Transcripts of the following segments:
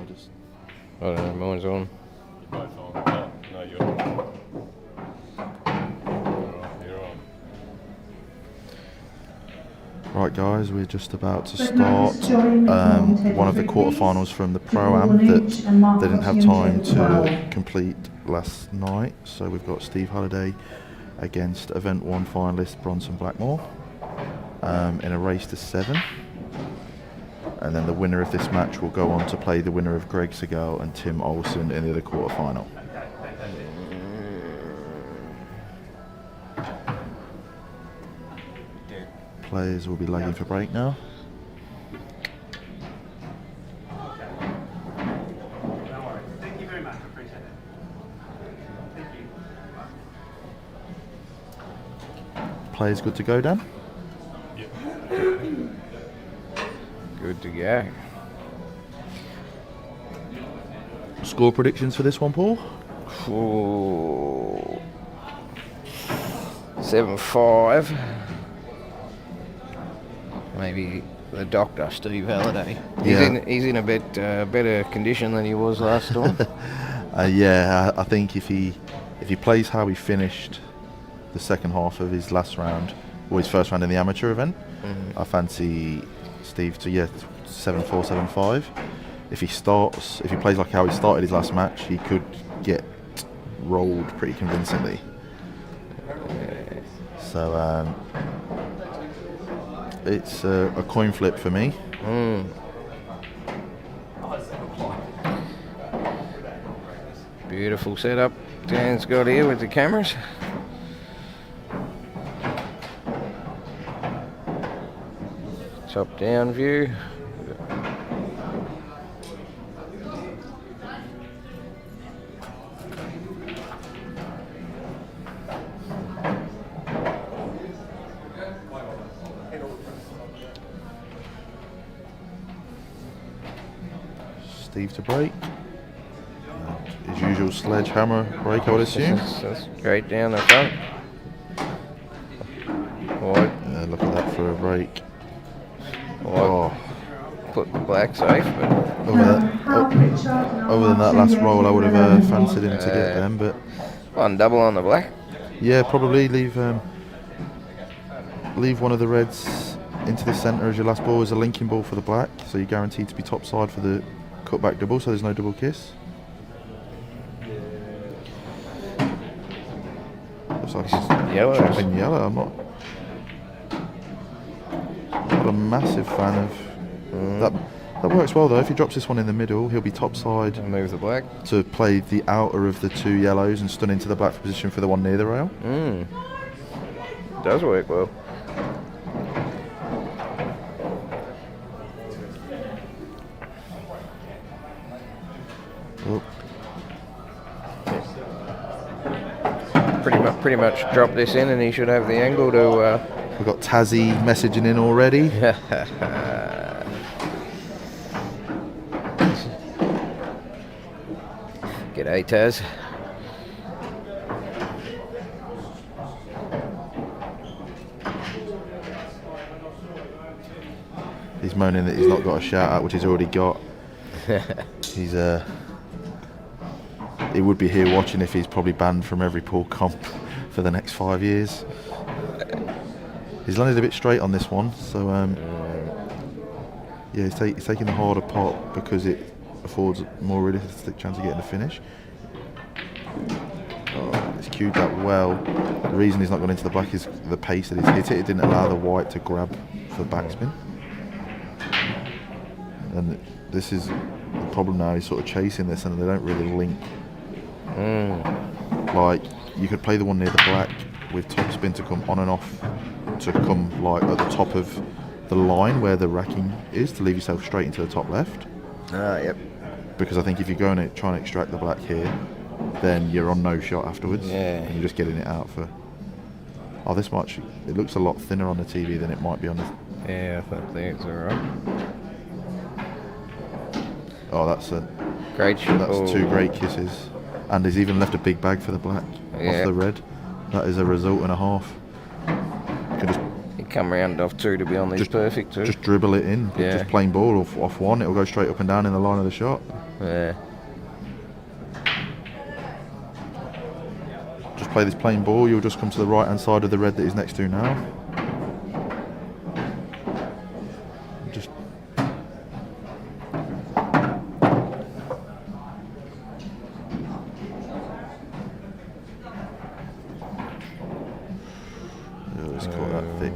just... I don't know, mine's on. Both on. Oh, no, you're on. You're on. Right guys, we're just about to start one of the quarterfinals from the Pro-Am that they didn't have time to complete last night. So we've got Steve Halliday against Event 1 finalist Bronson Blackmore in a race to 7. And then the winner of this match will go on to play the winner of Greg Segal and Tim Olsen in the other quarterfinal. Players will be lagging for break now. Thank you very much. I appreciate it. Thank you. Players good to go, Dan? Yep. Good to go. Score predictions for this one, Paul? 7-5. Maybe the doctor, Steve Halliday. He's in a bit better condition than he was last time. Yeah, I think if he plays how he finished the second half of his last round, or his first round in the amateur event, I fancy Steve to 7-4, 7-5. If he plays like how he started his last match, he could get rolled pretty convincingly. So it's a coin flip for me. Beautiful setup Dan's got here with the cameras. Top down view. Steve to break. And his usual sledgehammer break, I would assume. That's straight down the front. Look at that for a break. Put the black safe, but Other than that last roll, I would have fancied him to get them, but one double on the black. yeah, probably leave one of the reds into the centre as your last ball as a linking ball for the black, so you're guaranteed to be top side for the cutback double, so there's no double kiss. Looks like he's chopping yellow. I'm not a massive fan of that. That works well though. If he drops this one in the middle, he'll be top side And move the black. to play the outer of the two yellows and stun into the black position for the one near the rail. Does work well. Oh, Pretty much drop this in and he should have the angle to we've got Tazzy messaging in already. G'day Taz. He's moaning that he's not got a shout out, which he's already got. He's he would be here watching if he's probably banned from every pool comp for the next 5 years. He's landed a bit straight on this one, so yeah, he's taking the harder pot because it affords a more realistic chance of getting the finish. It's cued that well. The reason he's not gone into the black is the pace that he's hit it. It didn't allow the white to grab for the backspin. And this is the problem now, he's sort of chasing this and they don't really link. Like, you could play the one near the black with top spin to come on and off, to come like at the top of the line where the racking is, to leave yourself straight into the top left. Yep. Because I think if you're going to try and extract the black here, then you're on no shot afterwards. Yeah. And you're just getting it out for... Oh, this much, it looks a lot thinner on the TV than it might be on the... Yeah, I think it's alright. Oh, that's Great shot. that's two great kisses. And he's even left a big bag for the black off the red. That is a result and a half. come round off two to be on these perfect too. Just dribble it in. Yeah. Just plain ball off one. It'll go straight up and down in the line of the shot. Yeah. Just play this plain ball. You'll just come to the right hand side of the red that he's next to now. Just. Oh, it's caught that thick.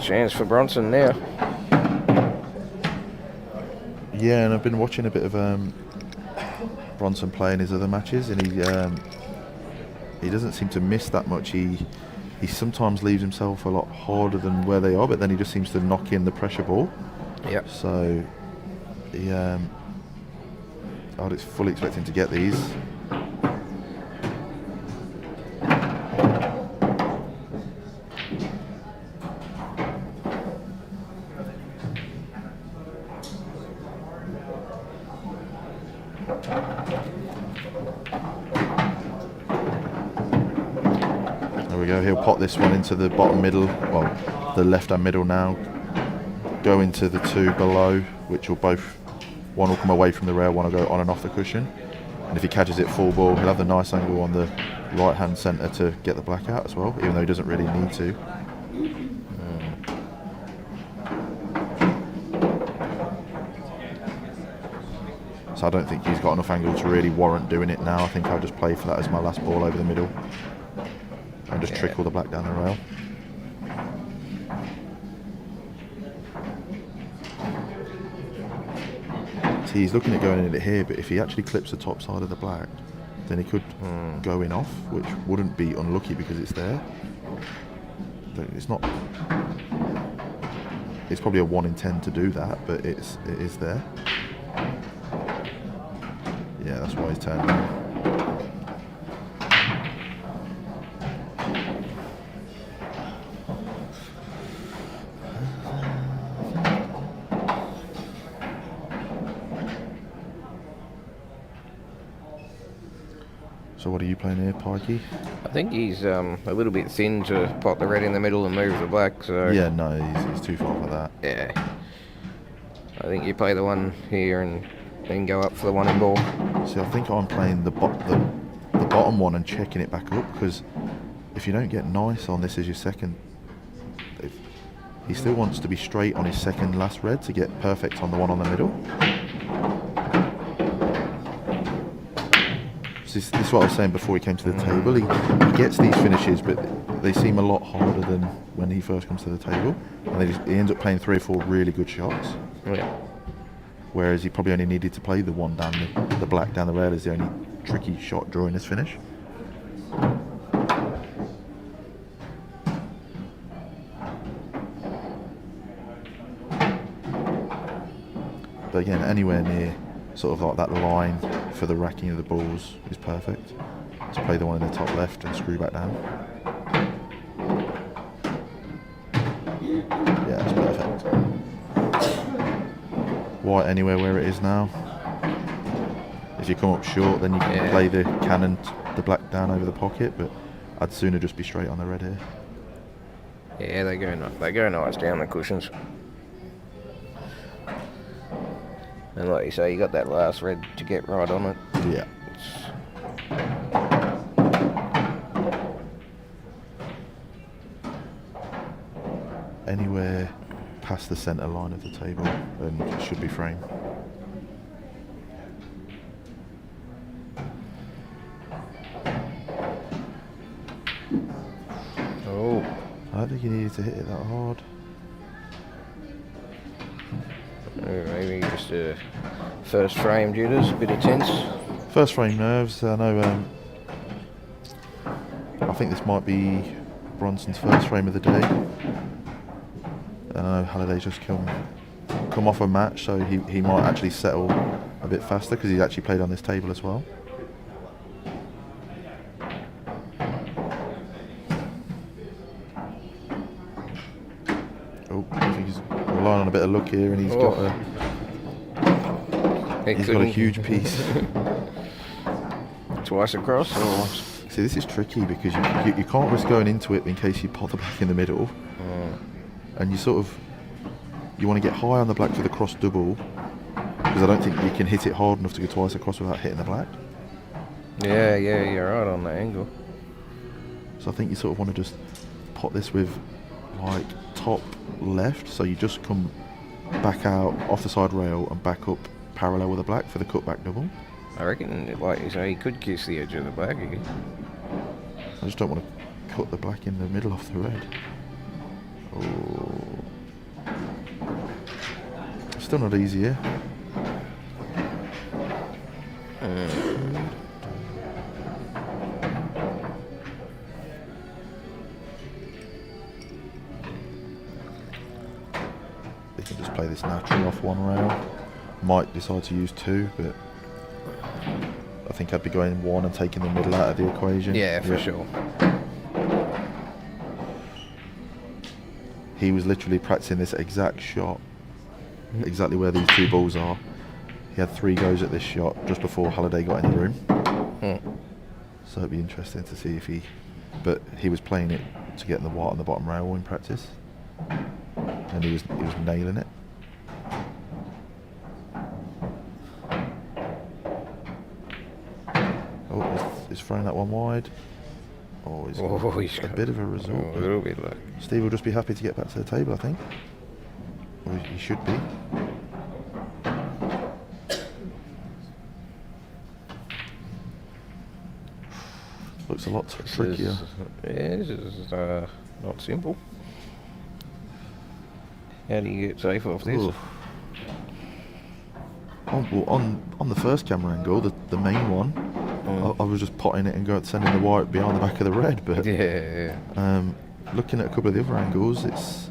Chance for Bronson now. Yeah, and I've been watching a bit of Bronson play in his other matches, and he doesn't seem to miss that much. He sometimes leaves himself a lot harder than where they are, but then he just seems to knock in the pressure ball. Yep. So I would fully expect him to get these. There we go, he'll pop this one into the bottom middle, well, the left hand middle now, go into the two below, which will both, one will come away from the rail, one will go on and off the cushion, and if he catches it full ball, he'll have the nice angle on the right hand centre to get the black out as well, even though he doesn't really need to. So I don't think he's got enough angle to really warrant doing it now. I think I'll just play for that as my last ball over the middle and just trickle the black down the rail. See, he's looking at going in it here, but if he actually clips the top side of the black, then he could go in off, which wouldn't be unlucky because it's there. It's not. It's probably a 1 in 10 to do that, but it is there. Yeah, that's why he's turning. So what are you playing here, Pikey? I think he's a little bit thin to pop the red in the middle and move the black. So Yeah, no, he's too far for that. yeah, I think you play the one here and then go up for the one in ball. See, I think I'm playing the bottom one and checking it back up, because if you don't get nice on this as your second, he still wants to be straight on his second last red to get perfect on the one on the middle. This is what I was saying before he came to the table. He gets these finishes, but they seem a lot harder than when he first comes to the table. And he ends up playing 3 or 4 really good shots. Yeah. Whereas he probably only needed to play the one down the black down the rail is the only tricky shot drawing this finish. But again, anywhere near sort of like that line for the racking of the balls is perfect. To play the one in the top left and screw back down. Yeah, it's perfect. White anywhere where it is now. If you come up short, then you can play the cannon, the black down over the pocket, but I'd sooner just be straight on the red here. Yeah, they go nice down the cushions. And like you say, you got that last red to get right on it. Yeah. Anywhere past the centre line of the table and it should be frame. Oh. I don't think you needed to hit it that hard. Maybe just a first frame jitters, a bit of tense. First frame nerves. I know. I think this might be Bronson's first frame of the day. I know Halliday's just come off a match, so he might actually settle a bit faster because he's actually played on this table as well. Oh, I think he's relying on a bit of luck here, and he's got a huge piece. Twice across, or See, this is tricky because you can't risk going into it in case you pot the black in the middle. And you want to get high on the black for the cross double, because I don't think you can hit it hard enough to go twice across without hitting the black. Yeah, you're right on the angle. So I think you sort of want to just pot this with like top left, so you just come back out off the side rail and back up parallel with the black for the cutback double. I reckon, like you say, he could kiss the edge of the black again. I just don't want to cut the black in the middle of the red. Oh. Still not easy here. They can just play this naturally off one rail. Might decide to use two, but I think I'd be going one and taking the middle out of the equation. Yeah, for sure. He was literally practicing this exact shot, exactly where these two balls are. He had 3 goes at this shot just before Halliday got in the room. So it'd be interesting to see if but he was playing it to get in the white on the bottom rail in practice, and he was nailing it. Oh, he's throwing that one wide. Oh, he's got a bit of a result. A little bit like. Steve will just be happy to get back to the table, I think. Or he should be. Looks a lot trickier. This is not simple. How do you get safe off this? Oof. On the first camera angle, the main one, I was just potting it and sending the white behind the back of the red. But looking at a couple of the other angles,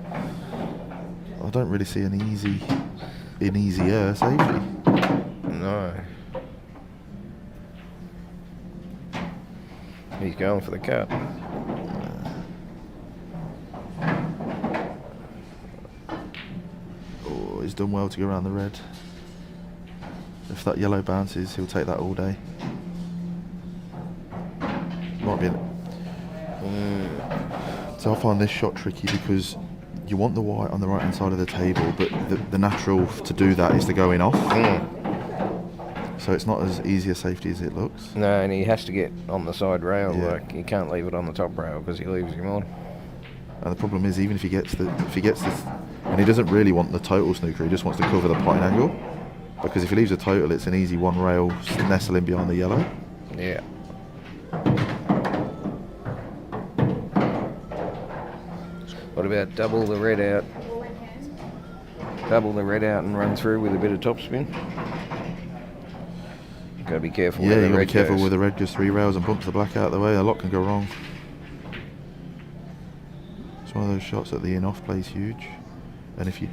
I don't really see an easier safety. No. He's going for the cut. Oh, he's done well to go around the red. If that yellow bounces, he'll take that all day. Might be. So I find this shot tricky because you want the white on the right hand side of the table, but the natural to do that is to go in off. So it's not as easy a safety as it looks. No, and he has to get on the side rail. Yeah. Like he can't leave it on the top rail because he leaves him on. And the problem is, even if he gets this, and he doesn't really want the total snooker, he just wants to cover the potting angle. Because if he leaves a total, it's an easy one rail nestle in behind the yellow. Yeah. What about double the red out? Double the red out and run through with a bit of topspin. Gotta be careful. Yeah, where you the gotta be red careful goes. with the red goes 3 rails and bumps the black out of the way. A lot can go wrong. It's one of those shots that the in-off plays huge. And if you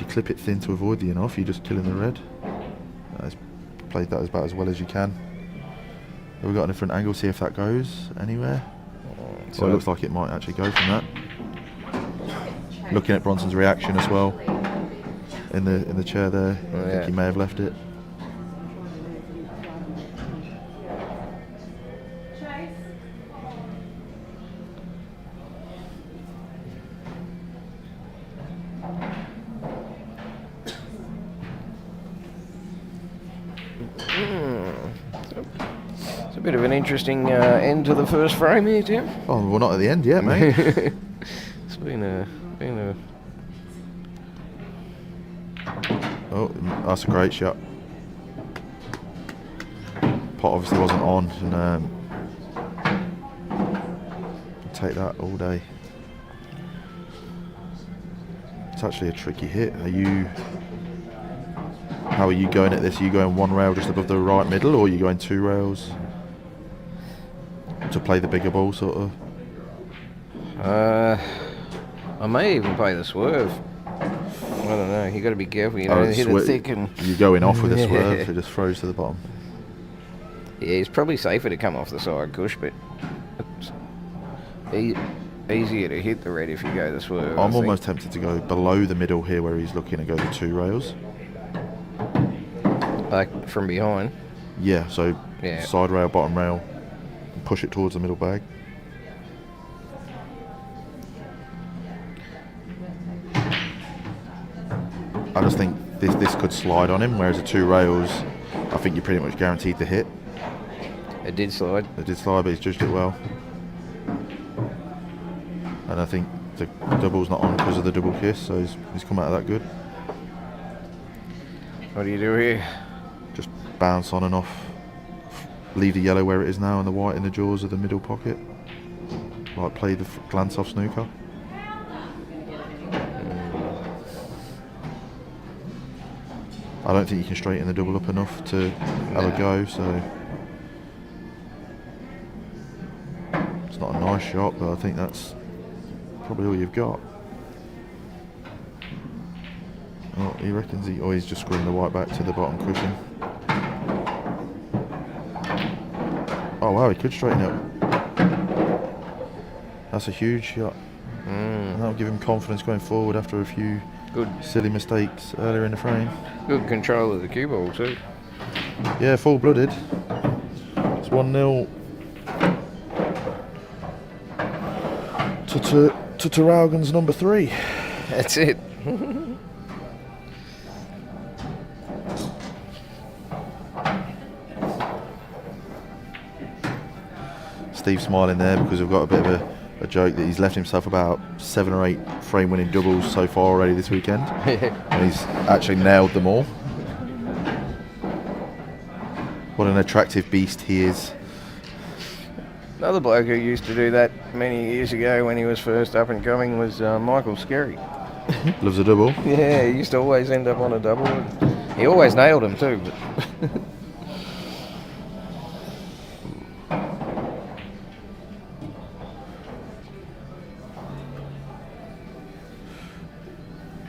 clip it thin to avoid the in-off, you're just killing the red. Played that about as well as you can. We've got a different angle, see if that goes anywhere. So it looks like it might actually go from that. Looking at Bronson's reaction as well in the chair there, I think he may have left it. It's a bit of an interesting end to the first frame here, Tim. Oh, we're not at the end yet, mate. It's been a Oh, that's a great shot. Pot obviously wasn't on, and take that all day. It's actually a tricky hit. How are you going at this? Are you going one rail just above the right middle, or are you going 2 rails to play the bigger ball, sort of? I may even play the swerve. I don't know. You got to be careful. You know, hit it thick and you're going off with a swerve. It just throws to the bottom. yeah, it's probably safer to come off the side cush, but it's easier to hit the red if you go the swerve. I'm almost tempted to go below the middle here, where he's looking to go the 2 rails. Like from behind. Yeah, so Yeah. side rail, bottom rail. push it towards the middle bag. I just think this could slide on him, whereas the 2 rails, I think you're pretty much guaranteed to hit. It did slide. It did slide, but he's judged it well. And I think the double's not on because of the double kiss, so he's come out of that good. What do you do here? Just bounce on and off. Leave the yellow where it is now and the white in the jaws of the middle pocket. Like play the glance off snooker. I don't think you can straighten the double up enough to have a go, so it's not a nice shot, but I think that's probably all you've got. Oh, he reckons he's just screwing the white back to the bottom cushion. Oh wow, he could straighten it. That's a huge shot. And that'll give him confidence going forward after a few Good. silly mistakes earlier in the frame. Good control of the cue ball too. Yeah, full-blooded. It's 1-0 to Traralgon's number 3. That's it. Steve's smiling there because we've got a bit of a joke that he's left himself about 7 or 8 frame-winning doubles so far already this weekend. And he's actually nailed them all. What an attractive beast he is. Another bloke who used to do that many years ago when he was first up and coming was Michael Skerry. Loves a double. Yeah, he used to always end up on a double. He always nailed them too. But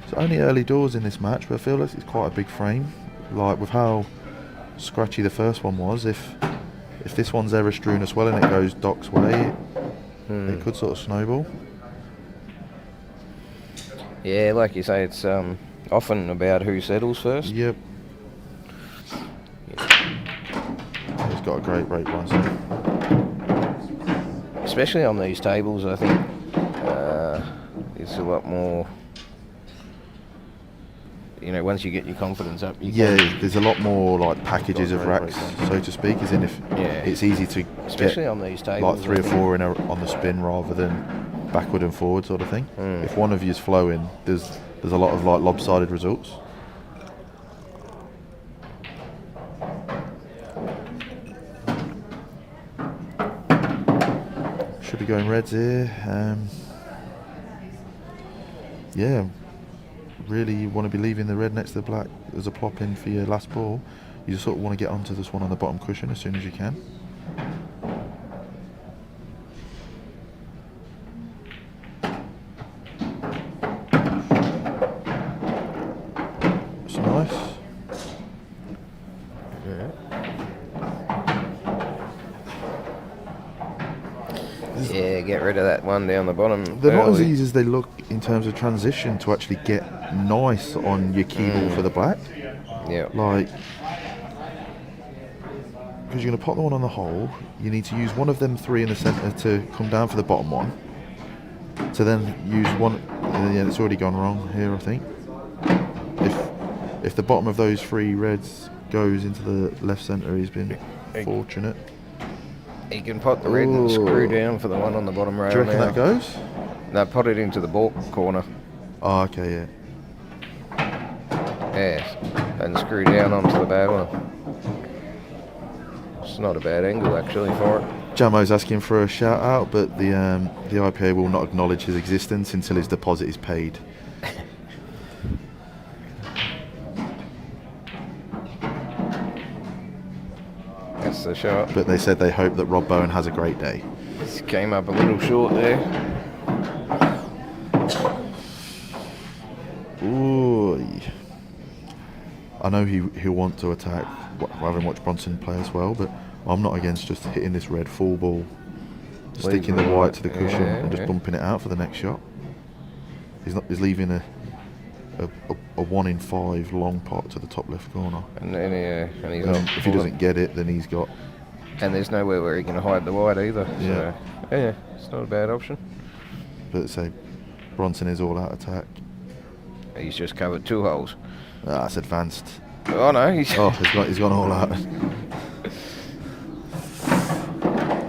It's only early doors in this match, but I feel like it's quite a big frame. Like with how scratchy the first one was, if this one's ever strewn as well and it goes Doc's way, it could sort of snowball. yeah, like you say, it's often about who settles first. Yep. He's got a great break, Bronson. Especially on these tables, I think it's a lot more. You know, once you get your confidence up, you Yeah, can, there's a lot more like packages of Got a racks, great break so to speak, as in if Yeah. it's easy to especially get on these tables. like 3 I or think. 4 on the spin rather than backward and forward sort of thing. If one of you's flowing, there's a lot of like lopsided results. Should be going reds here. Yeah, really want to be leaving the red next to the black as a plop in for your last ball. You just sort of want to get onto this one on the bottom cushion as soon as you can. It's nice. Yeah, get rid of that one down the bottom. They're not as early. easy as they look in terms of transition to actually get nice on your key ball for the black. Yeah. Like, because you're going to pop the one on the hole, you need to use one of them 3 in the centre to come down for the bottom one. To then use one, yeah, it's already gone wrong here, I think. If the bottom of those 3 reds goes into the left centre, he's been fortunate. You can pot the red and screw down for the one on the bottom rail. Do you reckon now. that goes? No, pot it into the baulk corner. Oh, okay, yeah. Yes, and screw down onto the bad one. It's not a bad angle actually for it. Jamo's asking for a shout out, but the IPA will not acknowledge his existence until his deposit is paid. That's the shot. But they said they hope that Rob Bowen has a great day. This came up a little short there. Ooh. I know he'll want to attack, having watched Bronson play as well, but I'm not against just hitting this red full ball, sticking the white to the cushion and just bumping it out for the next shot. He's leaving a 1 in 5 long pot to the top left corner. And then and he's not If he doesn't get it, then he's got And there's nowhere where he can hide the white either. Yeah. So, yeah, it's not a bad option. But say Bronson is all out attack. He's just covered 2 holes. Ah, it's advanced. Oh no, he's Oh, he's gone all out.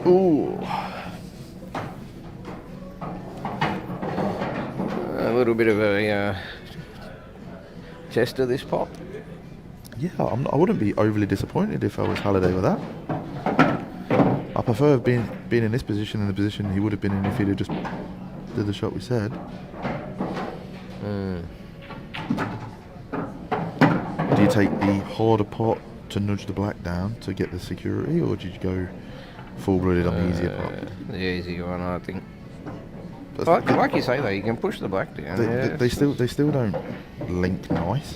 Ooh. a little bit of a test of this pot. Yeah, I wouldn't be overly disappointed if I was Halliday with that. I prefer being in this position than the position he would have been in if he'd have just did the shot we said. Do you take the harder pot to nudge the black down to get the security, or did you go full-blooded on the easier pot? The easier one, I think. But Like you say though, you can push the black down. they still don't link nice.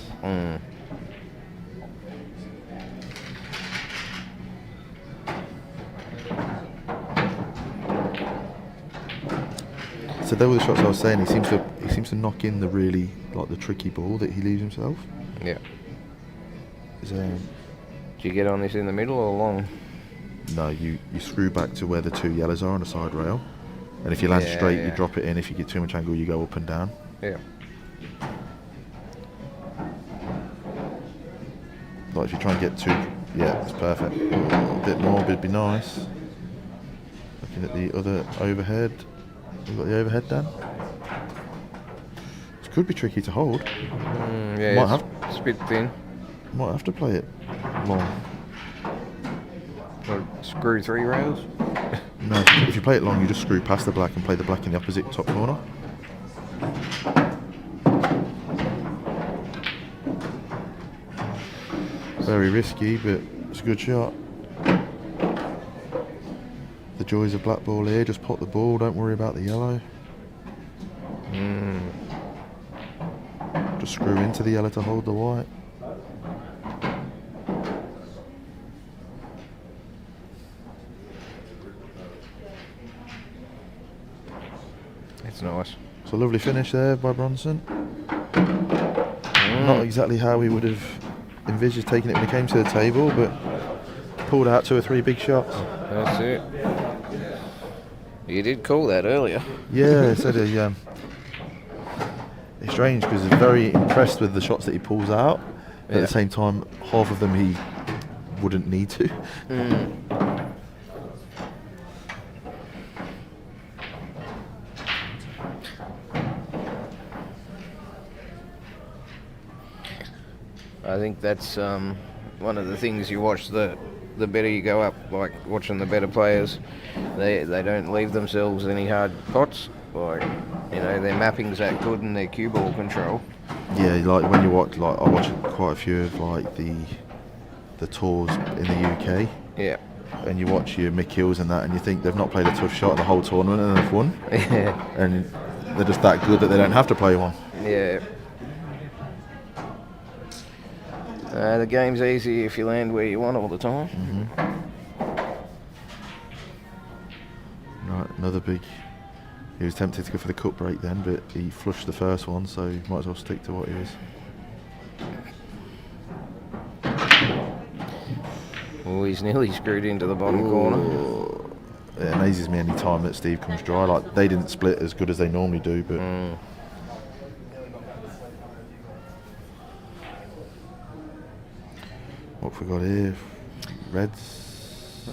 So there were the shots I was saying. He seems to knock in the really the tricky ball that he leaves himself. Yeah. Do you get on this in the middle or long? No, you screw back to where the 2 yellows are on the side rail, and if you land straight, you drop it in. If you get too much angle, you go up and down. Yeah. Like if you try and get yeah, it's perfect. A bit more would be nice. Looking at the other overhead. We've got the overhead down. This could be tricky to hold. Yeah, it's a bit thin. Might have to play it long. Or screw 3 rails? No, if you play it long, you just screw past the black and play the black in the opposite top corner. Very risky, but it's a good shot. The joys of black ball here, just pot the ball, don't worry about the yellow. Just screw into the yellow to hold the white. It's nice. It's a lovely finish there by Bronson. Not exactly how we would have envisaged taking it when he came to the table, but pulled out 2 or 3 big shots. That's it. You did call that earlier. Yeah, I said it's strange because he's very impressed with the shots that he pulls out. But at the same time, half of them he wouldn't need to. I think that's one of the things you watch. The better you go up, like watching the better players, they don't leave themselves any hard pots. Like, their mapping's that good and their cue ball control. Yeah, like when you watch, I watch quite a few of the tours in the UK. Yeah. And you watch your Mick Hills and that, and you think they've not played a tough shot the whole tournament and they've won. Yeah. And they're just that good that they don't have to play one. Yeah. The game's easy if you land where you want all the time. Right, another big. He was tempted to go for the cut break then, but he flushed the first one, so he might as well stick to what he is. Oh, he's nearly screwed into the bottom corner. It amazes me any time that Steve comes dry. Like, they didn't split as good as they normally do, but. What have we got here? Reds.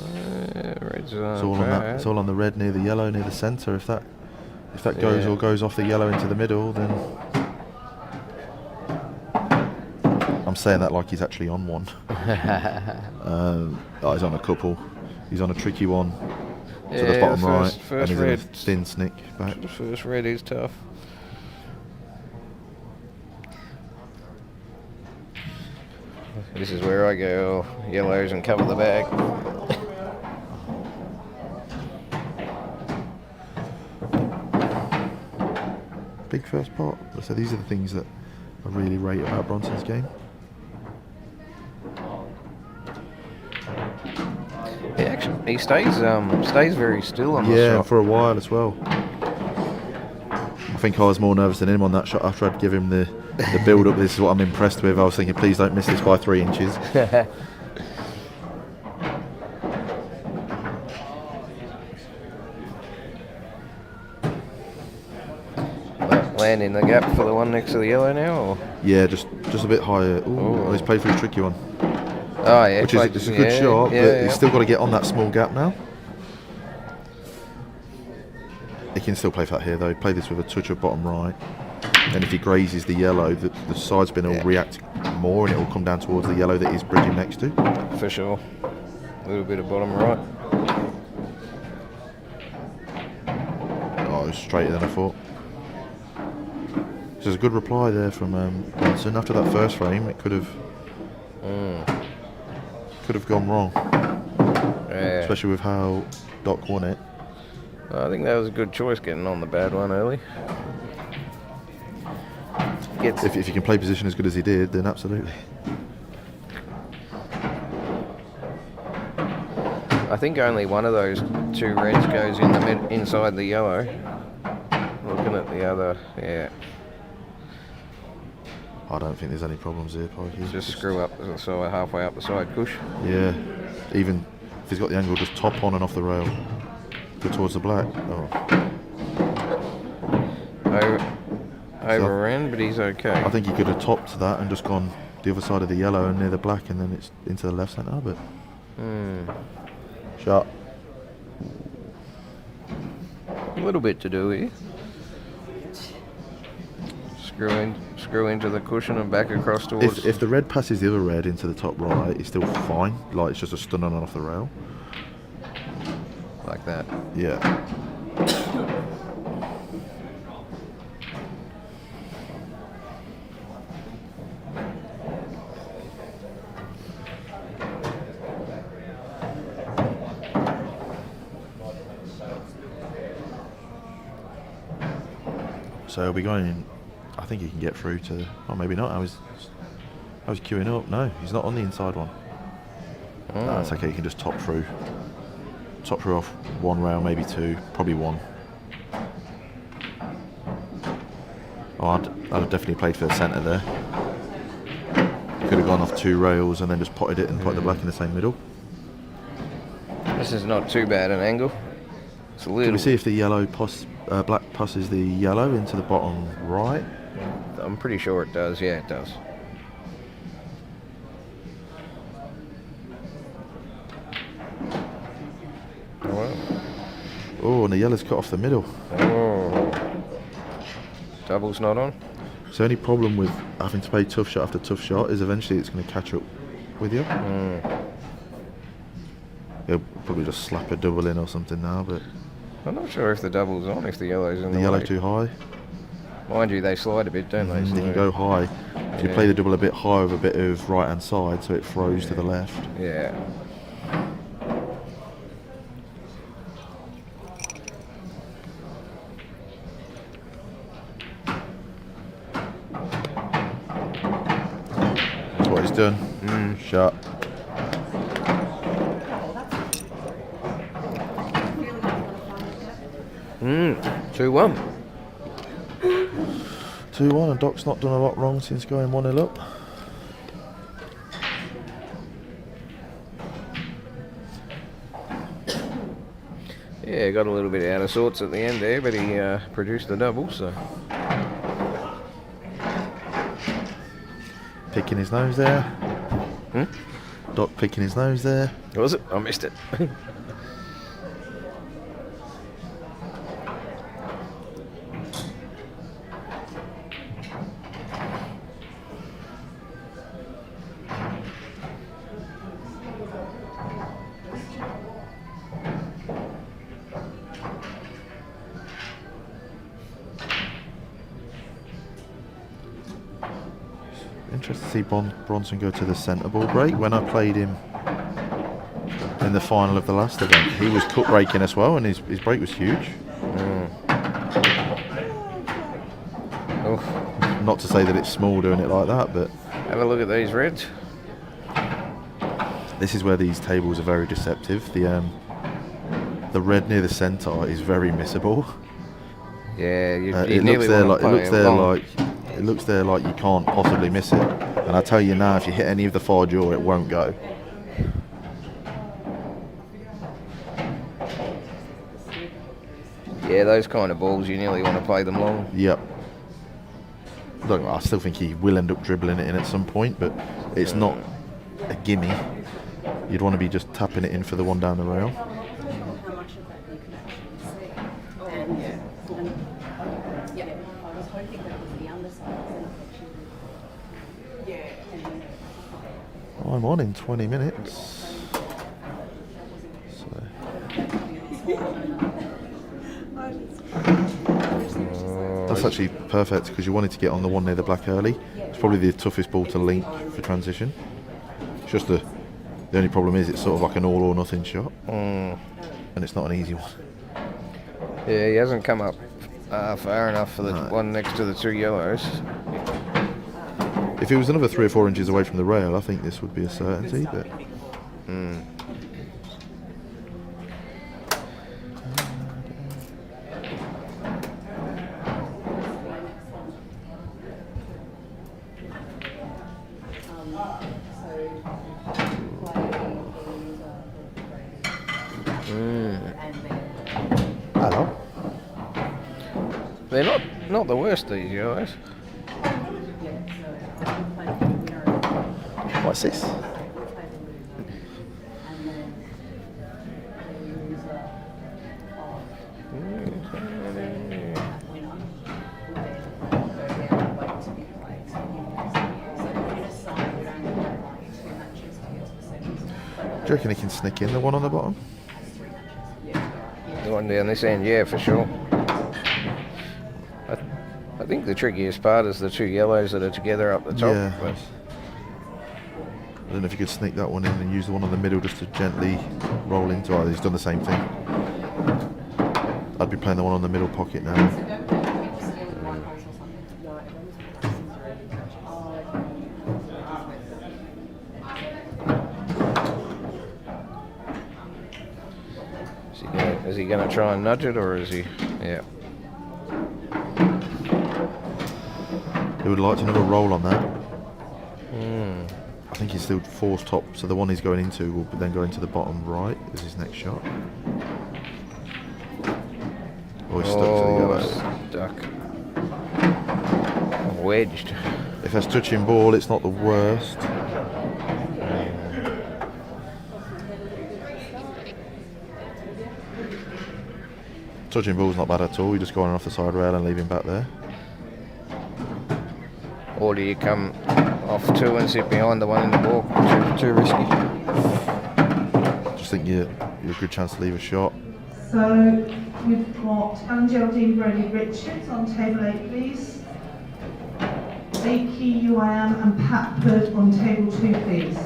Reds It's all on the red near the yellow, near the centre. If that goes or goes off the yellow into the middle, then I'm saying that like he's actually on one. He's on a couple. He's on a tricky one. So the bottom right, and he's red. in a thin snick back. The first red is tough. This is where I go yellows and cover the bag. Big first pot. So these are the things that I really rate about Bronson's game. He actually stays very still on the Yeah, shot. for a while as well. I think I was more nervous than him on that shot after I'd give him the build up. This is what I'm impressed with. I was thinking, please don't miss this by 3 inches. land in the gap for the one next to the yellow now, or? Yeah, just a bit higher. Ooh, Ooh. he's played for a tricky one. Oh yeah, Which is it's a good shot, but he's still got to get on that small gap now. He can still play for that here though. Play this with a touch of bottom right, and if he grazes the yellow, the side spin will react more, and it will come down towards the yellow that he's bridging next to. For sure. A little bit of bottom right. Oh, it was straighter than I thought. There's a good reply there from Bronson. After that first frame, it could have gone wrong, Yeah. especially with how Doc won it. I think that was a good choice getting on the bad one early. If you can play position as good as he did, then absolutely. I think only one of those two reds goes in the inside the yellow. Looking at the other, yeah. I don't think there's any problems here, Pikey. Just screw up the side, halfway up the side push. Yeah, even if he's got the angle, just top on and off the rail. Go towards the black. Oh. Overran, but he's okay. I think he could have topped that and just gone the other side of the yellow and near the black, and then it's into the left centre, but... Shot. A little bit to do here. Screw into the cushion and back across towards... If the red passes the other red into the top right, it's still fine. Like, it's just a stun on and off the rail. Like that. Yeah. So he'll be going in. I think he can get through to... Oh, maybe not. I was queuing up. No, he's not on the inside one. Oh. No, it's okay. He can just top through. Top through off one rail, maybe two. Probably one. Oh, I'd have definitely played for the centre there. He could have gone off two rails and then just potted it and put the black in the same middle. This is not too bad an angle. It's a little... Can we see if the yellow black passes the yellow into the bottom right? I'm pretty sure it does. Yeah, it does. Oh, well. Oh, and the yellow's cut off the middle. Oh. Double's not on. So the only problem with having to play tough shot after tough shot is eventually it's going to catch up with you. He'll probably just slap a double in or something now, but... I'm not sure if the double's on, if the yellow's in the The yellow way. too high. Mind you, they slide a bit, don't they? They So can go high. So you Yeah. play the double a bit high with a bit of right hand side so it throws to the left. Yeah. That's what he's done. Shot. Mm. 2-1. 2-1, and Doc's not done a lot wrong since going 1-0 up. Yeah, got a little bit out of sorts at the end there, but he produced the double, so... Picking his nose there. Doc picking his nose there. Was it? I missed it. Interesting to see Bronson go to the centre ball break. When I played him in the final of the last event, he was cut breaking as well, and his break was huge. Oof. Not to say that it's small doing it like that, but Have a look at these reds. this is where these tables are very deceptive. The red near the centre is very missable. Yeah, you It nearly looks there like you can't possibly miss it. And I tell you now, if you hit any of the far jaw, it won't go. Yeah, those kind of balls, you nearly want to play them long. Yep. look, I still think he will end up dribbling it in at some point, but it's not a gimme. You'd want to be just tapping it in for the one down the rail. How much of that you can actually see. And yeah, I was hoping that was the underside. I'm on in 20 minutes. So. That's actually perfect because you wanted to get on the one near the black early. It's probably the toughest ball to link for transition. It's just the only problem is it's sort of like an all or nothing shot, and it's not an easy one. Yeah, he hasn't come up far enough for the one next to the two yellows. If it was another 3 or 4 inches away from the rail, I think this would be a certainty, but... Hello. They're not the worst, these yellows. What's this? Do you reckon he can sneak in the one on the bottom? The one down this end, yeah, for sure. I think the trickiest part is the two yellows that are together up the top. Yeah. But I don't know if you could sneak that one in and use the one on the middle just to gently roll into. Oh, he's done the same thing. I'd be playing the one on the middle pocket now. Is he going to try and nudge it, or is he? Yeah. He would like another roll on that. I think he's still forced top, so the one he's going into will then go into the bottom right as his next shot. Or he's stuck to the yellow. Stuck. Wedged. If that's touching ball, it's not the worst. Touching ball's not bad at all. You just go on off the side rail and leave him back there. Or do you come off two and sit behind the one in the ball? Too risky. Just think you're a good chance to leave a shot. So we've got Angeldine Brody Richards on table 8, please. Aki UIM and Pat Hood on table 2, please.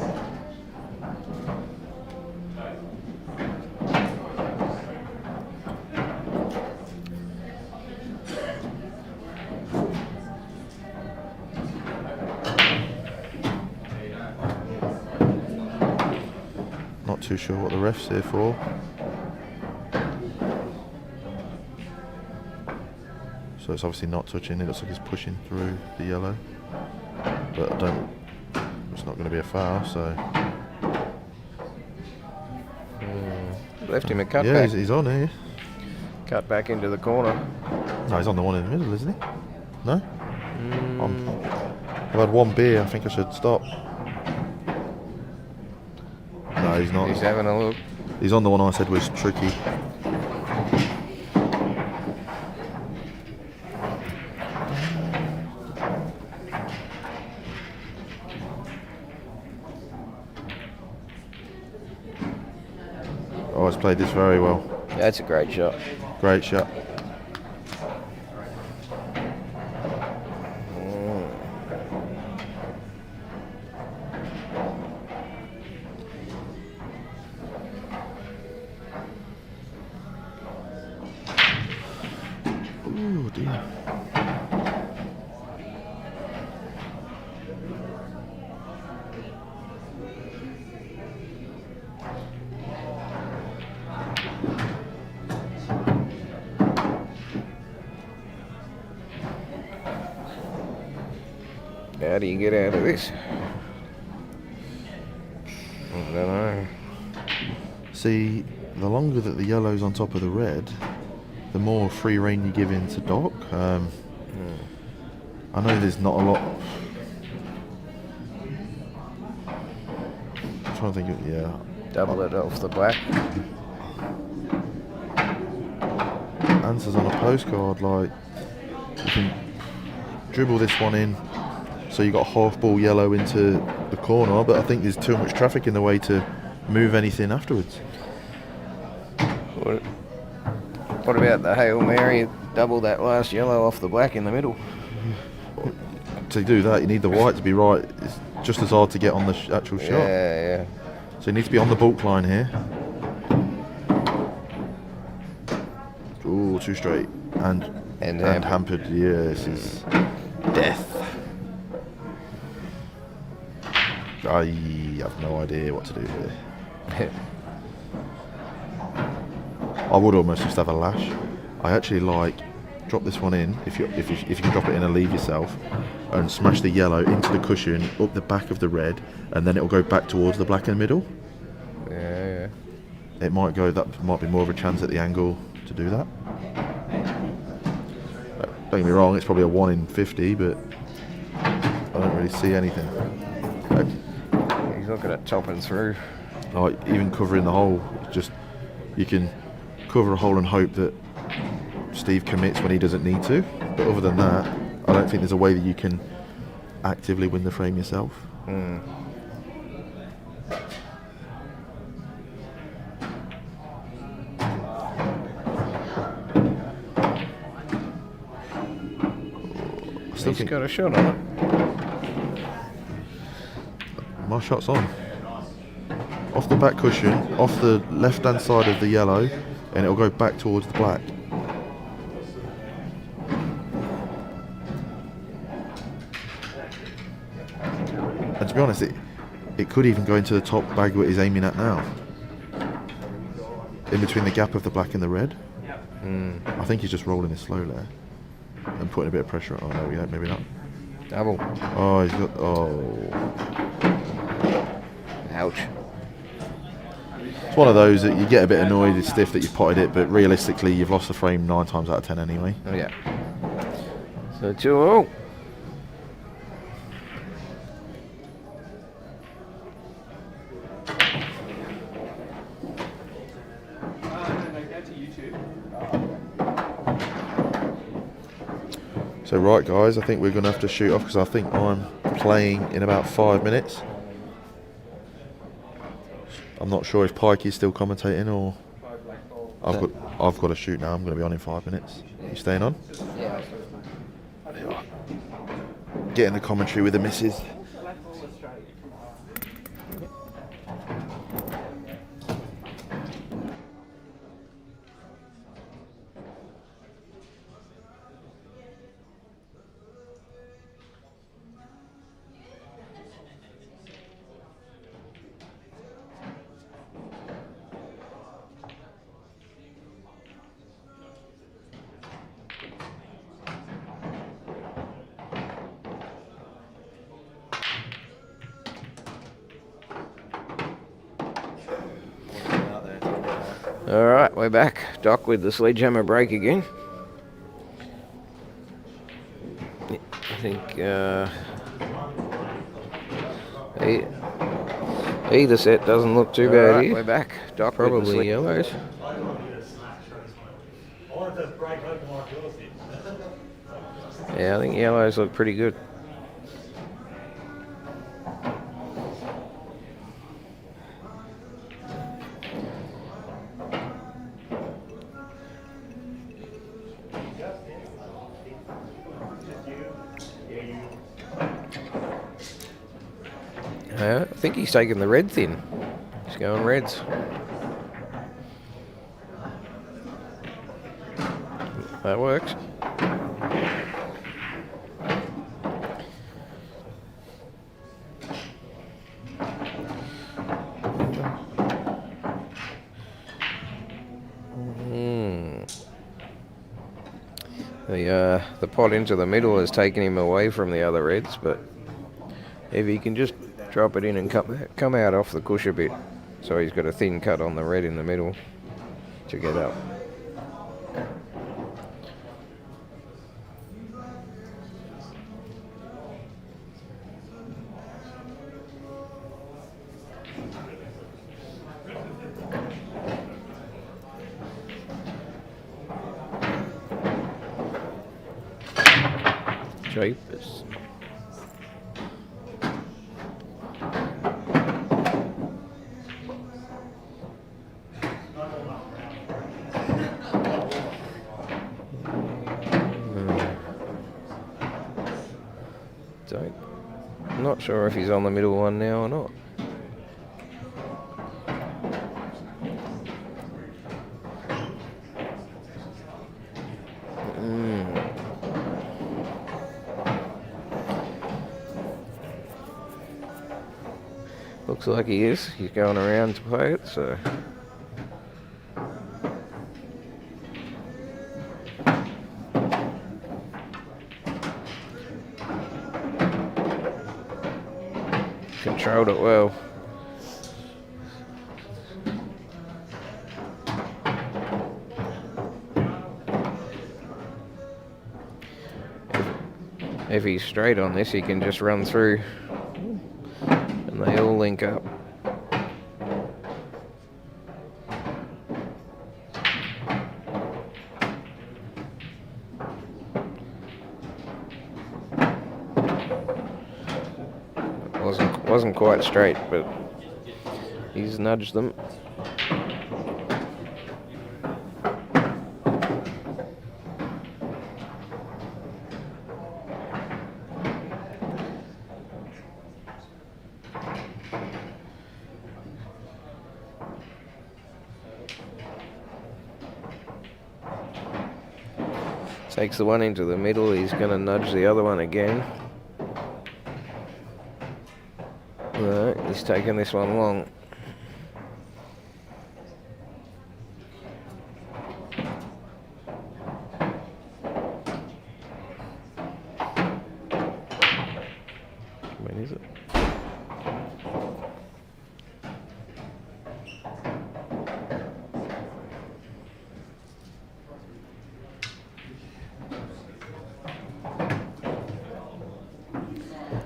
Not too sure what the ref's here for. So it's obviously not touching. It looks like he's pushing through the yellow, but it's not going to be a foul. So Left him a cut yeah, back. he's on here. Cut back into the corner. No, he's on the one in the middle, isn't he? No. I've had one beer. I think I should stop. No, he's not. He's having a look. He's on the one I said was tricky. Oh, he's played this very well. That's a great shot. Great shot. Ooh, dear. How do you get out of this? I don't know. See, the longer that the yellow's on top of the red, the more free rein you give in to Doc. I I know there's not a lot. I'm trying to think of, yeah. Double it off the black. Answers on a postcard, like you can dribble this one in, so you got half ball yellow into the corner, but I think there's too much traffic in the way to move anything afterwards. What about the Hail Mary? Double that last yellow off the black in the middle. To do that, you need the white to be right. It's just as hard to get on the actual shot. Yeah. So you need to be on the bulk line here. Ooh, too straight. And hampered. Yeah, this is death. I have no idea what to do here. I would almost just have a lash. I actually like drop this one in if you can drop it in and leave yourself, and smash the yellow into the cushion up the back of the red, and then it'll go back towards the black in the middle. Yeah. It might go. That might be more of a chance at the angle to do that. Don't get me wrong, it's probably a 1 in 50, but I don't really see anything. He's looking at topping through. Like even covering the hole, it's just you can cover a hole and hope that Steve commits when he doesn't need to. But other than that, I don't think there's a way that you can actively win the frame yourself. He's got a shot on it. My shot's on. Off the back cushion, off the left-hand side of the yellow, and it'll go back towards the black. And to be honest, it could even go into the top bag what he's aiming at now. In between the gap of the black and the red. I think he's just rolling it slow there. And putting a bit of pressure on. Oh, no, yeah, maybe not. Double. Oh, he's got. Oh. Ouch. It's one of those that you get a bit annoyed, it's stiff that you've potted it, but realistically, you've lost the frame 9 times out of 10 anyway. Oh, yeah. So 2-0. So right guys, I think we're going to have to shoot off because I think I'm playing in about 5 minutes. I'm not sure if Pike is still commentating or I've got to shoot now. I'm going to be on in 5 minutes. You staying on? Yeah. Getting the commentary with the missus. Alright, we're back. Doc with the sledgehammer break again. I think either set doesn't look too bad here. We're back. Doc probably with yellows. Yeah, I think yellows look pretty good. I think he's taking the red thin. He's going reds. That works. The pot into the middle has taken him away from the other reds, but if he can just drop it in and come out off the cush a bit, so he's got a thin cut on the red in the middle to get up. Jeepers. Not sure if he's on the middle one now or not. Looks like he is. He's going around to play it, so. Controlled it well. If he's straight on this, he can just run through and they all link up. Wasn't quite straight, but he's nudged them. Takes the one into the middle, he's going to nudge the other one again. No, he's taking this one long. When is it?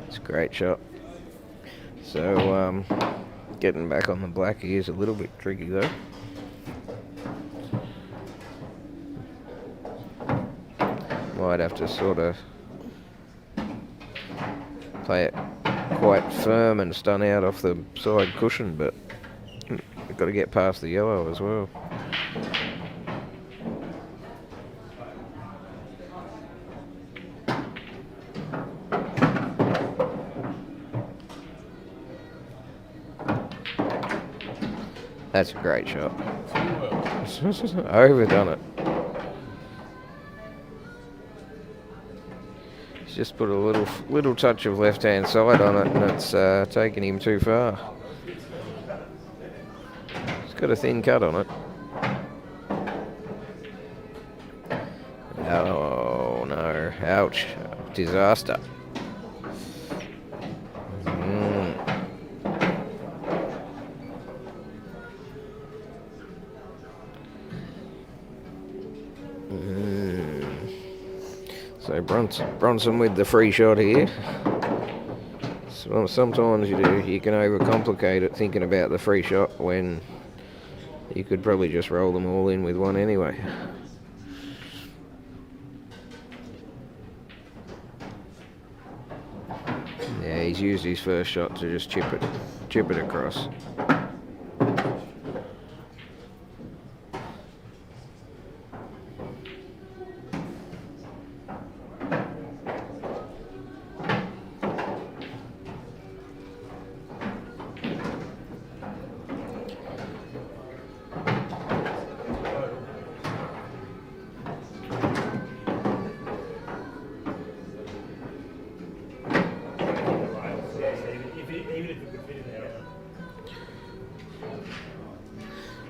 It's a great shot. So, getting back on the black is a little bit tricky though. Might have to sort of play it quite firm and stun out off the side cushion, but we've got to get past the yellow as well. That's a great shot. Overdone it. He's just put a little touch of left-hand side on it, and it's taken him too far. It's got a thin cut on it. Oh no! Ouch! Disaster. So Bronson with the free shot here. So sometimes you can overcomplicate it thinking about the free shot when you could probably just roll them all in with one anyway. Yeah, he's used his first shot to just chip it across.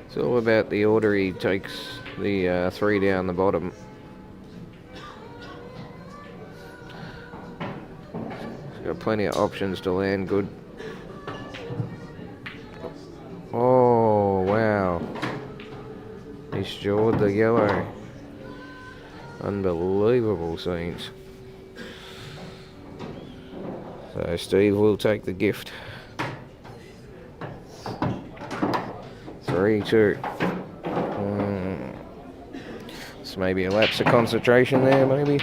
It's all about the order he takes the three down the bottom. He's got plenty of options to land good. Oh, wow. He's jawed the yellow. Unbelievable scenes. So Steve will take the gift. 3-2. It's maybe a lapse of concentration there, maybe.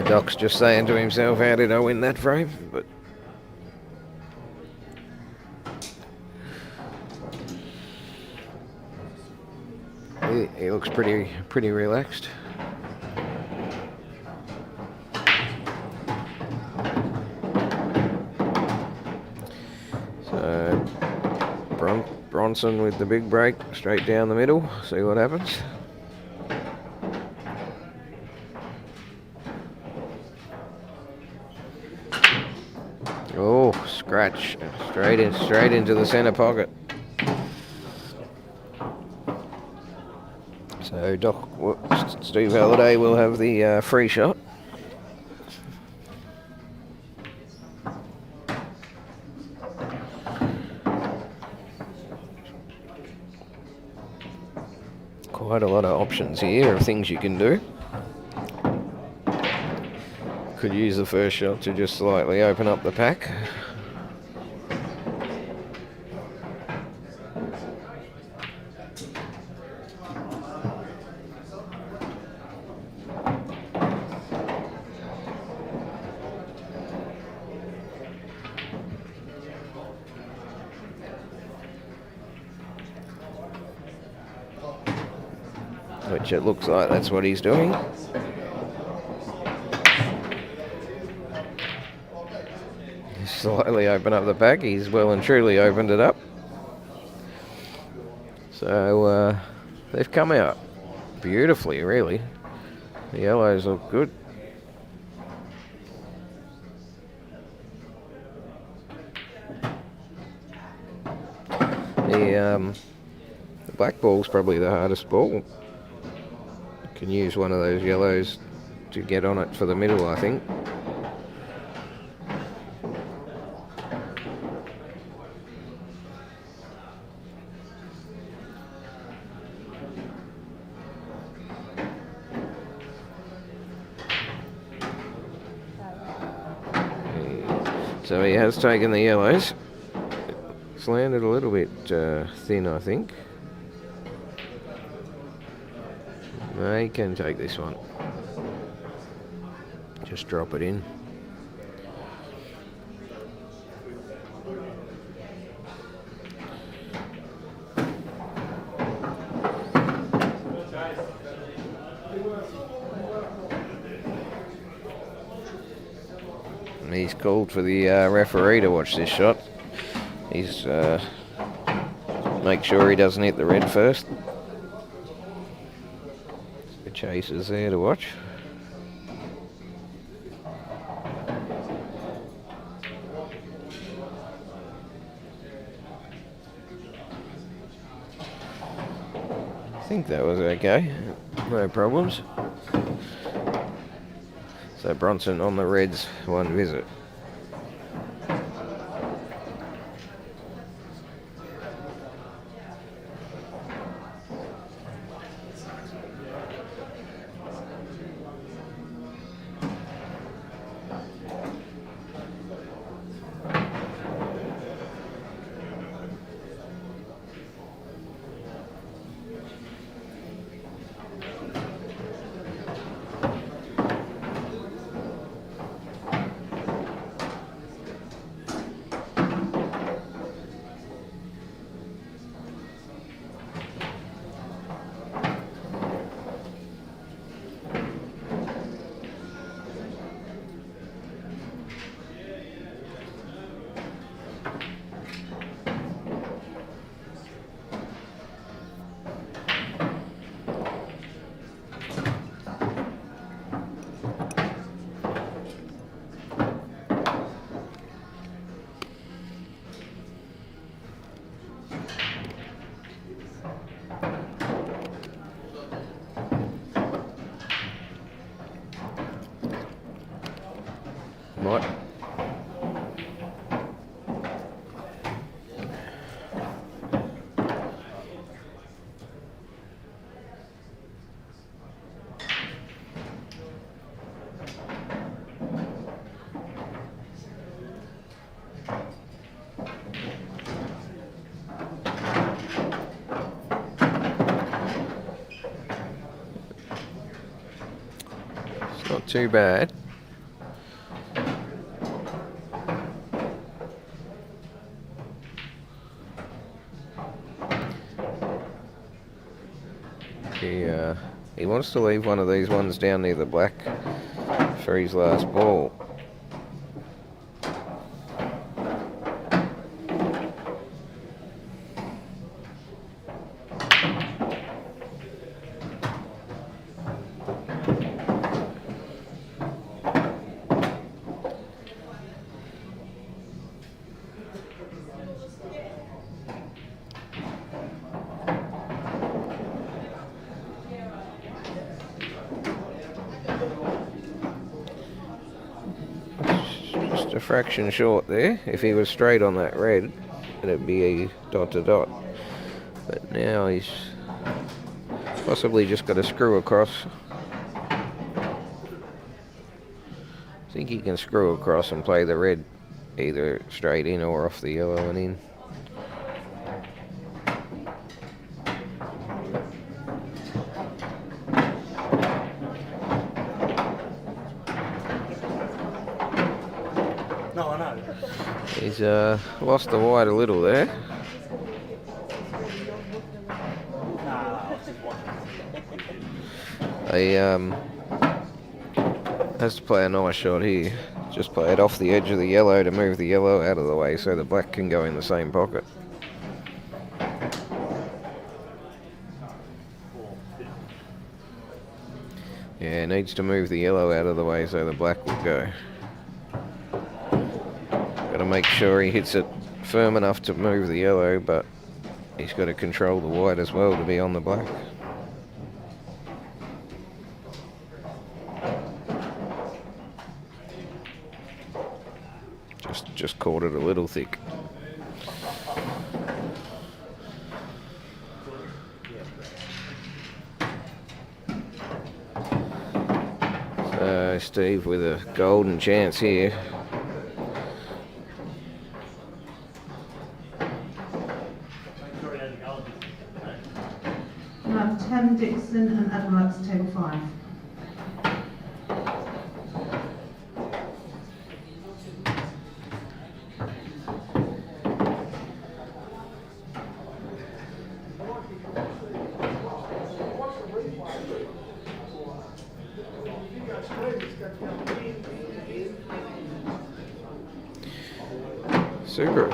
Doc's just saying to himself, how did I win that frame? But he looks pretty relaxed. So Bronson with the big break straight down the middle. See what happens. Oh, scratch straight into the centre pocket. So Steve Halliday will have the free shot. Quite a lot of options here of things you can do. Could use the first shot to just slightly open up the pack. Which it looks like that's what he's doing. Slightly open up the pack. He's well and truly opened it up. So they've come out beautifully, really. The yellows look good. The black ball's probably the hardest ball. Can use one of those yellows to get on it for the middle, I think. So he has taken the yellows. It's landed a little bit thin, I think. No, he can take this one. Just drop it in. And he's called for the referee to watch this shot. He's make sure he doesn't hit the red first. The chaser's there to watch. I think that was okay. No problems. So Bronson on the reds, one visit. What? It's not too bad. He wants to leave one of these ones down near the black for his last ball. Just a fraction short there. If he was straight on that red, it'd be a dot to dot. But now he's possibly just got to screw across. I think he can screw across and play the red either straight in or off the yellow and in. No, I know. He's lost the white a little there. He has to play a nice shot here. Just play it off the edge of the yellow to move the yellow out of the way so the black can go in the same pocket. Yeah, needs to move the yellow out of the way so the black will go. Got to make sure he hits it firm enough to move the yellow, but he's got to control the white as well to be on the black. Just caught it a little thick. So Steve with a golden chance here. We'll have 10 Dixon and Adam Lux, table 5.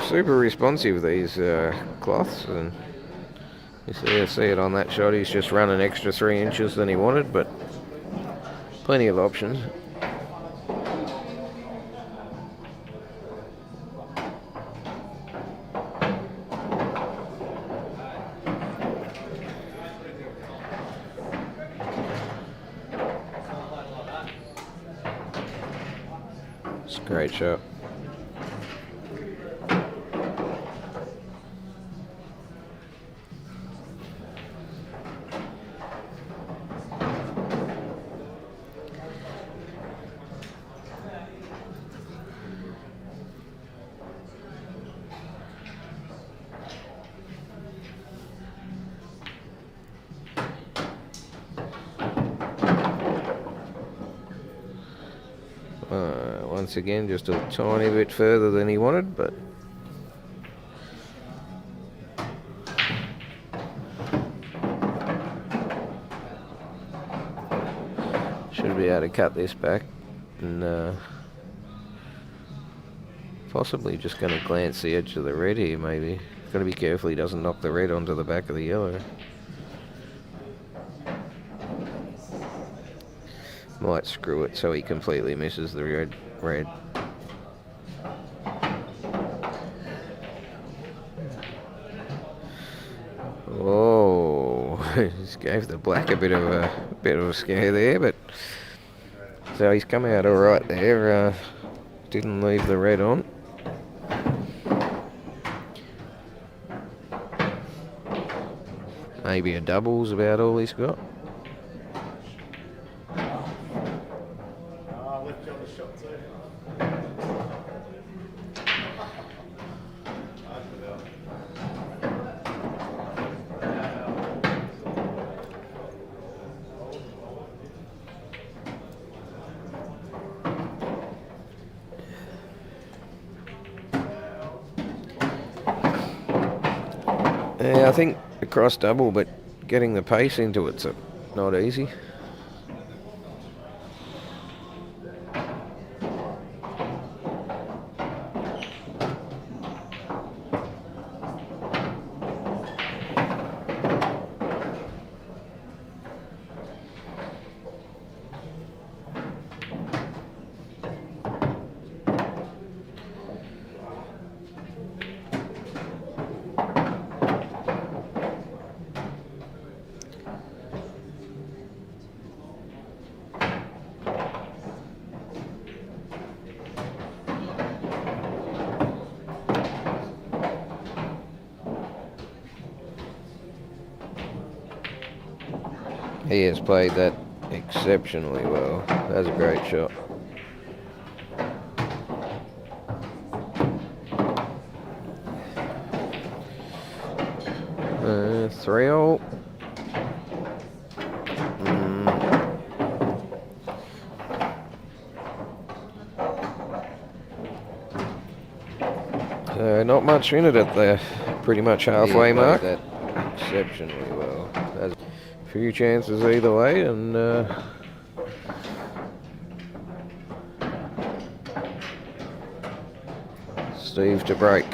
Super responsive, these cloths, and you see it on that shot. He's just run an extra 3 inches than he wanted, but plenty of options. It's a great shot. Once again, just a tiny bit further than he wanted, but should be able to cut this back, and possibly just going to glance the edge of the red here. Maybe got to be careful he doesn't knock the red onto the back of the yellow. Might screw it so he completely misses the red. Oh, just gave the black a bit of a scare there, but so he's come out all right there. Didn't leave the red on. Maybe a double's about all he's got. Yeah, I think across double, but getting the pace into it's not easy. He has played that exceptionally well. That's a great shot. 3-all. Not much in it at the pretty much halfway mark. That exceptionally well. There's a few chances either way, and Steve to break.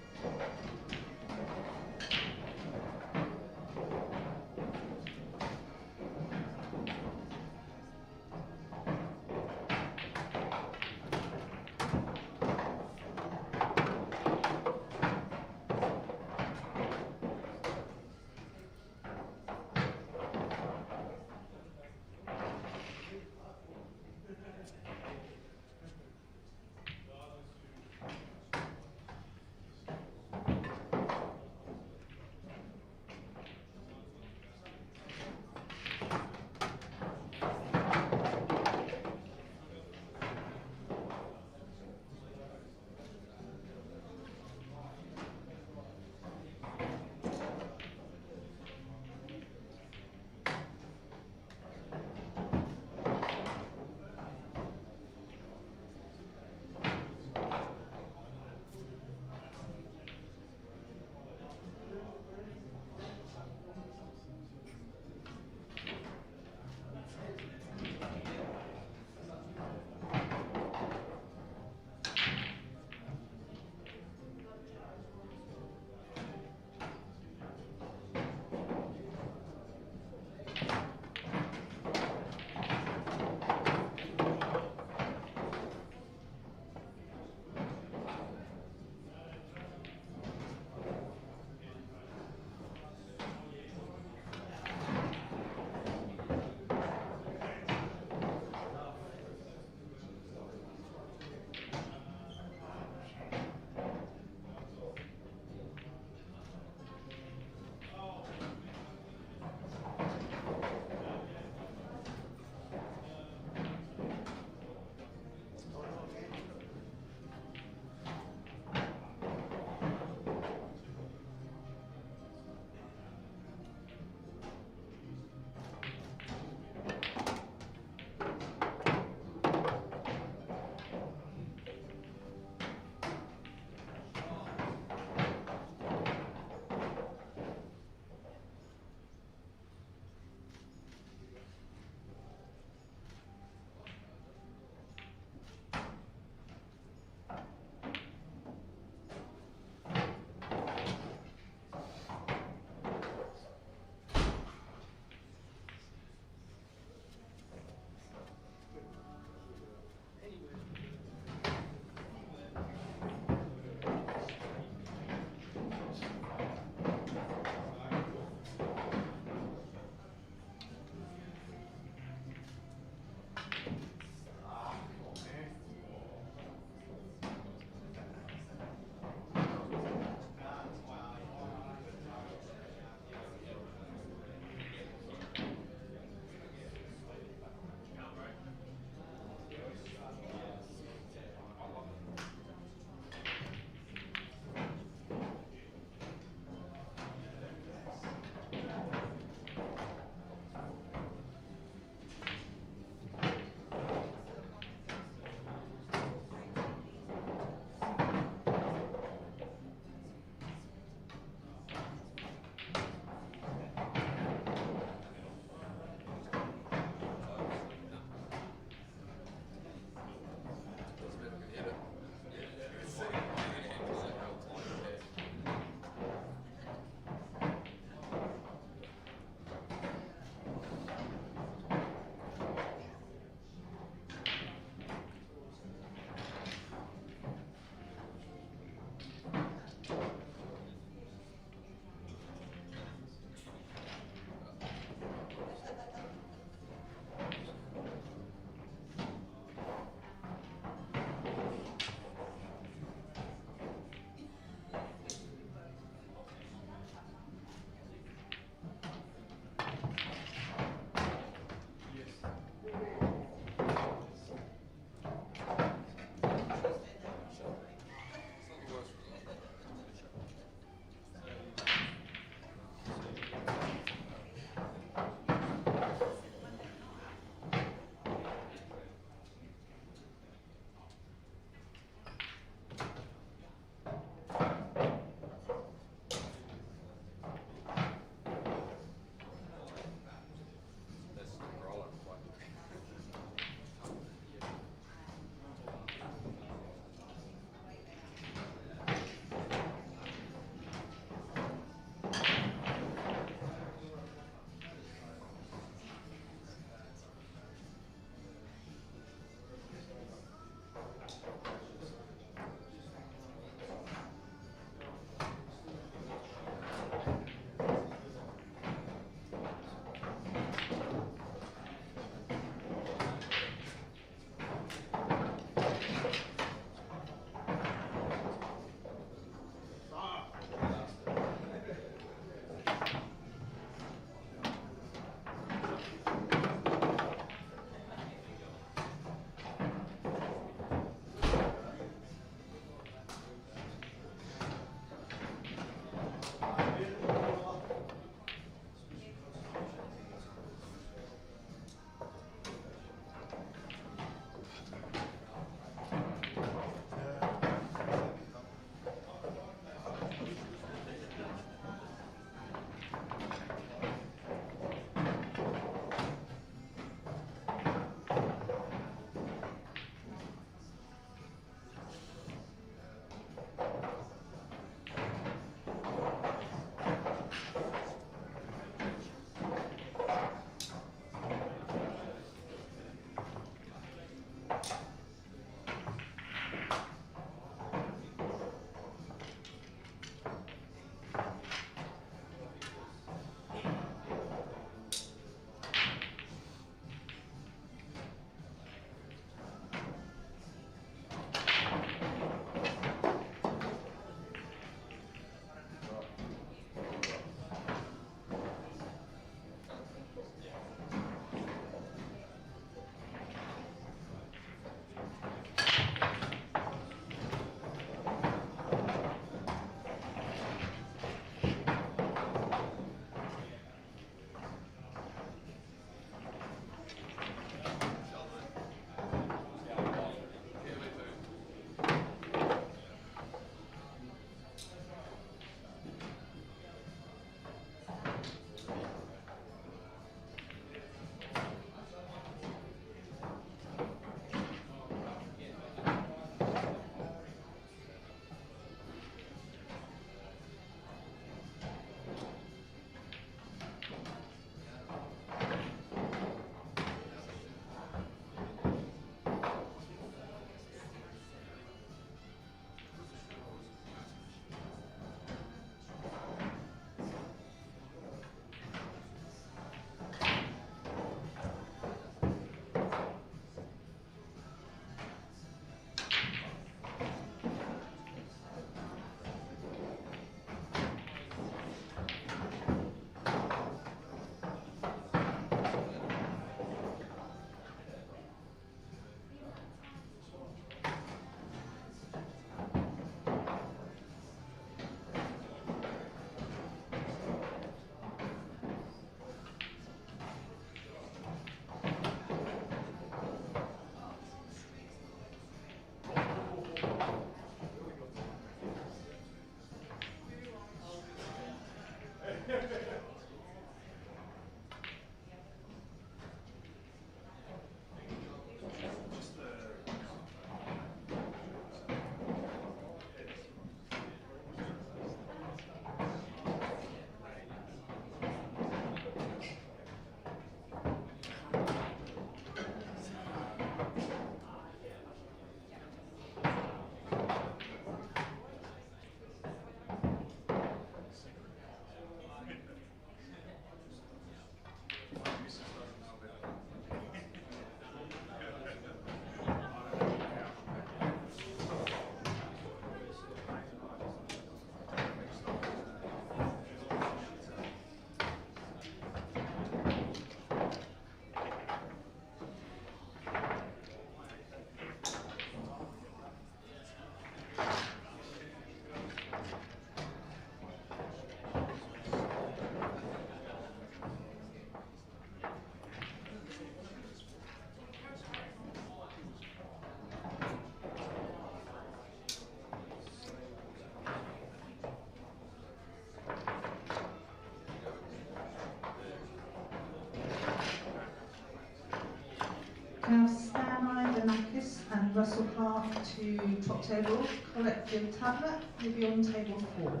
Can I have Starmine, Benakis and Russell Clark to top table, collect your tablet, you'll be on table 4.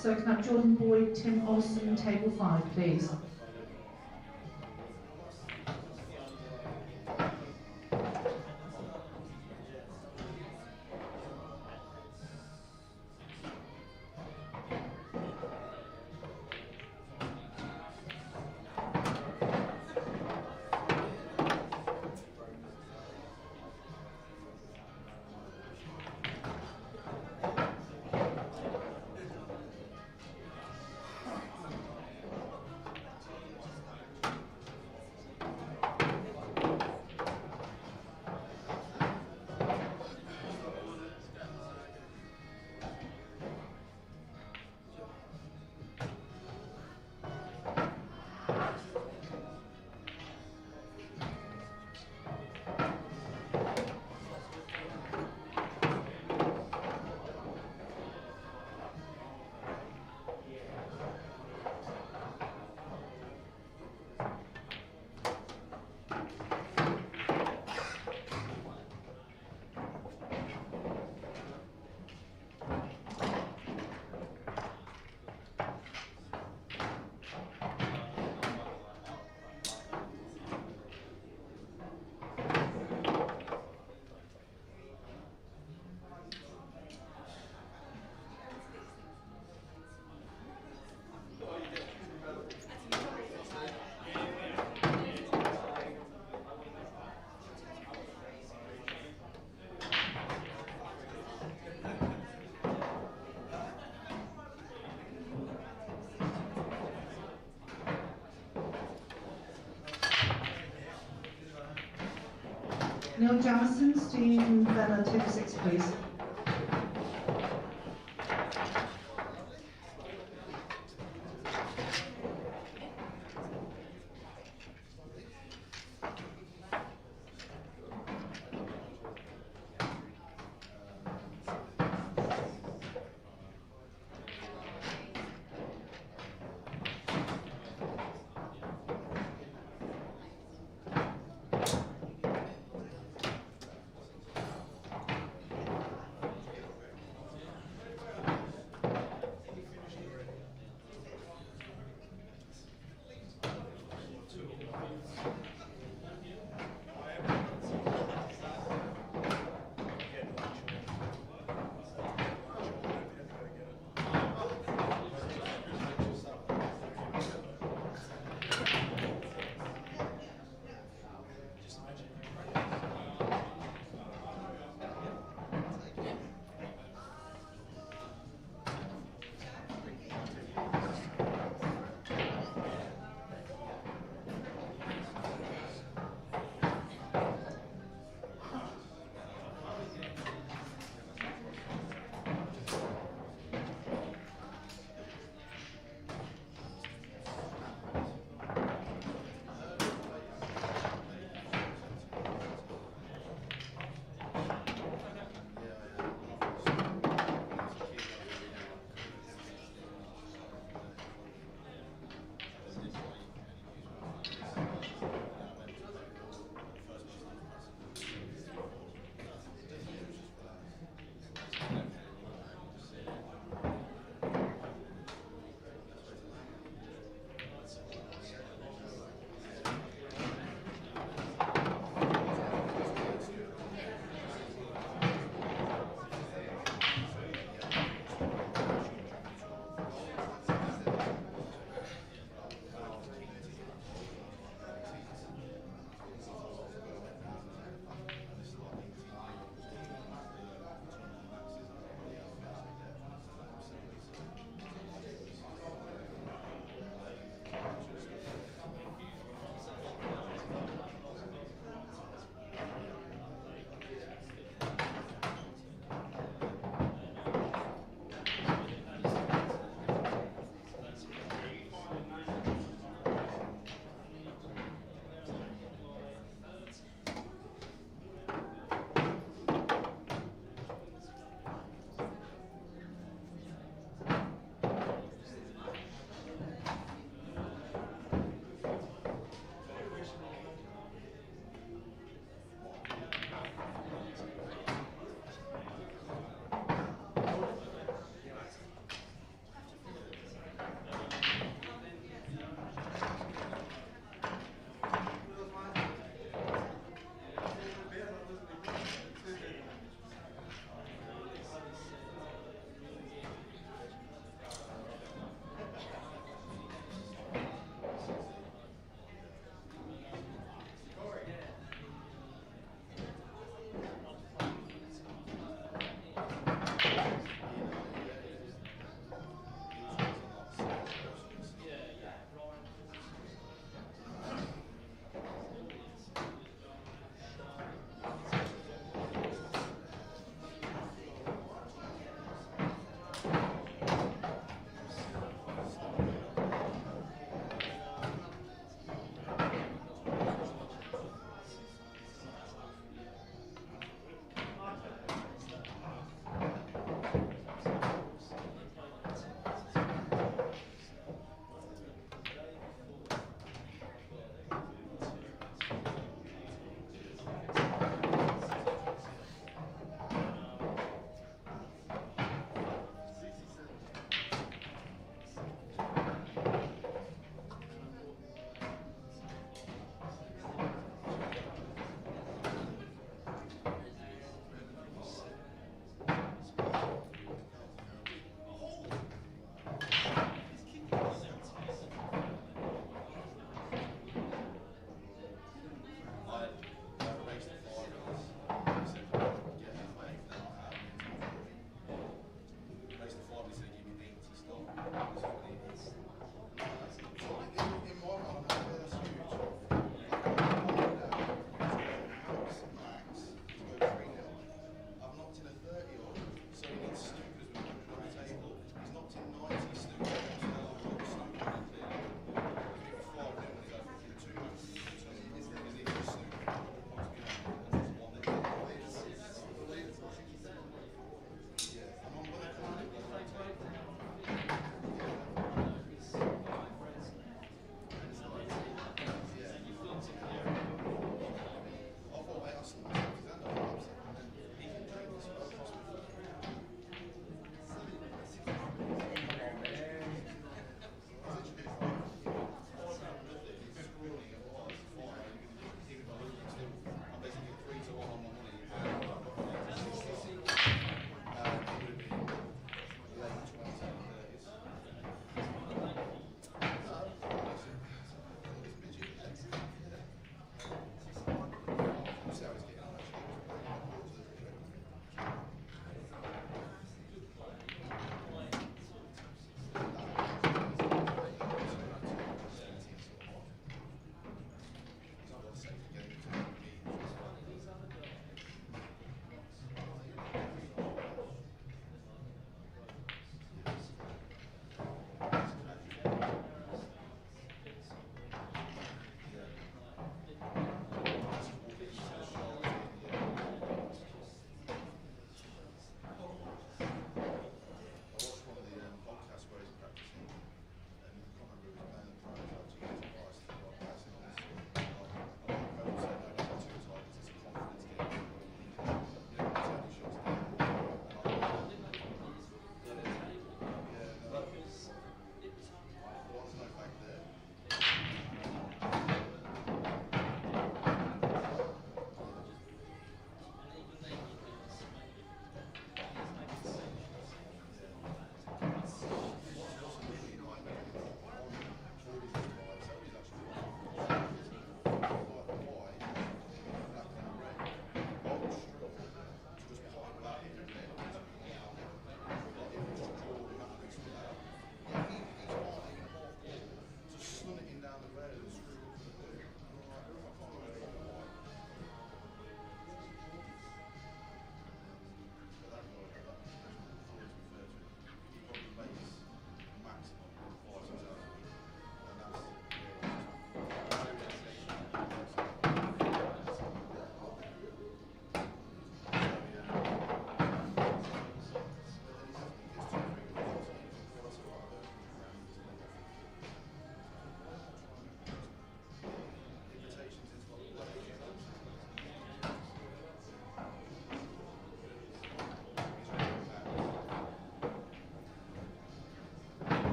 So can I have Jordan Boyd, Tim Olsen, table 5, please? Neil Jamison, Steve Bella, table 6, please.